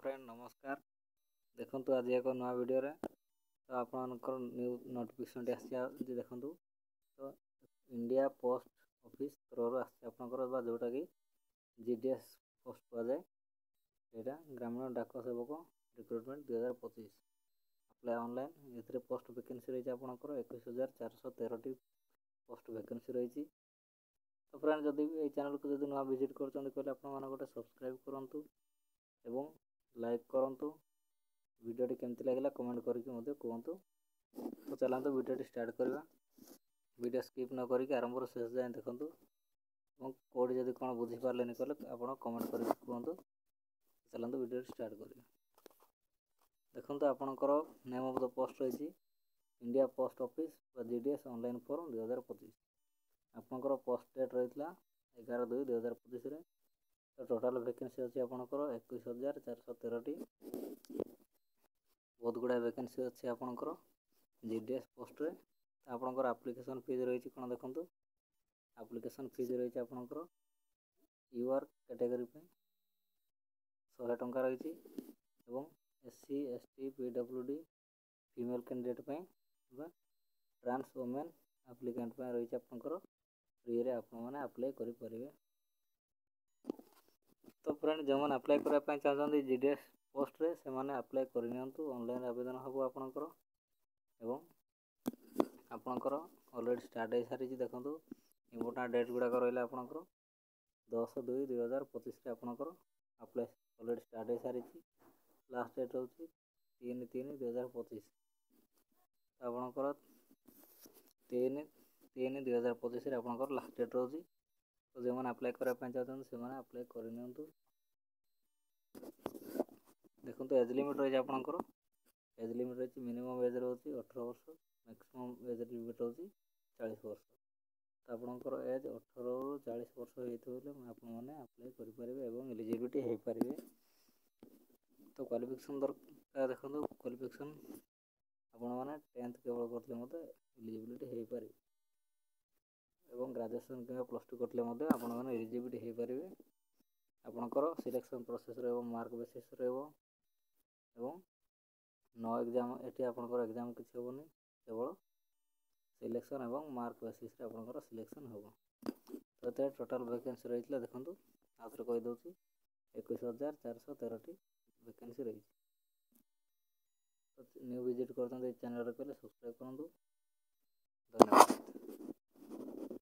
Friend नमस्कार। देखु आज एक नुआ वीडियो रे तो आपनकर न्यू नोटिफिकेशन आसी देखु तो इंडिया पोस्ट ऑफिस तरफ आसकर जोटा कि जीडीएस पोस्ट कहुए यहाँ ग्रामीण डाक सेवक रिक्रुटमेंट 2025 अप्लाई ऑनलाइन ये पोस्ट वैकेंसी रही है आपंकर 21,413 पोस्ट वैकेंसी रही। तो फ्रेंड जदि ये चैनल को जब नुआ विजिट कर गोटे सब्सक्राइब करूँ एवं लाइक करूँ। वीडियो केमती लगे कमेंट करके कहतु। तो चलते वीडियो स्टार्ट करवा। वीडियो स्किप न करके आरंभ शेष जाए देखूँ और कौटी जब कौन बुझीपारे कहले आप कमेंट करके कहतु। चलते वीडियो स्टार्ट करवा। देखो आपणकर नेम ऑफ द पोस्ट रही India post office GDS online form 2025 आपणकर पोस्ट डेट रही 11/2/2025 तो टोटाल वैकेंसी अच्छी आपणकर 21,413 बहुत गुड़ा वैकेंसी अच्छी आपणकर जीडीएस पोस्ट रे। आपणकर एप्लिकेशन फीस रही कौन देखो एप्लिकेशन फीस रही आपणकर यूआर कैटेगरी पे 100 टंका रही एवं SC ST PWD female candidate trans women applicant रही आपणकर फ्री रे आपने अप्लाई करें। तो फ्रेंड जो मैंने अप्लाई करने चाहते जीडीएस पोस्ट रे से मैंने अप्लाई करनी ऑनलाइन आवेदन हम आपणकर एवं आपणकर ऑलरेडी स्टार्ट हो सारी देखो इम्पोर्टाट डेट गुड़ाक रहा आपणकर 10/2/2025 आपणकर अप्लाई ऑलरेडी स्टार्ट हो सारी। लास्ट डेट हूँ 3/3/2025 आपणकर 3/3/2025 आपणकर लास्ट डेट रोचे। तो जो मैंने अप्लाई करने चाहते से मैंने अप्लाई कर देखो एज लिमिट रही आपणकर एज लिमिट रही मिनिमम एज रोचे 18 वर्ष मैक्सिमम एज लिमिट रोचे 40 वर्ष। तो आपणकर एज 18 ରୁ 40 वर्ष होते आपने अप्लाई करेंगे और एलिजिबिलिटी हो पारे। तो क्वालिफिकेशन दरकार देखो क्वालिफिकेशन आपने 10th केवल करते एलिजिबिलिटी हो पारे एवं ग्रेजुएशन कि +2 करते आपने एलिजिबिलिटी हो पारे। आपणकर सिलेक्शन प्रोसेस मार्क बेसिस एवं नो एग्जाम ये आपणकर एग्जाम किसी हेनी केवल सिलेक्शन एवं मार्क बेसिस आपणकर सिलेक्शन हम। तो टोटाल वैकेंसी रही है देखो आउे कहीदे 21,413 वैकेंसी रही। तो न्यू विजिट करते चैनल कहले सब्सक्राइब करूँ। धन्यवाद।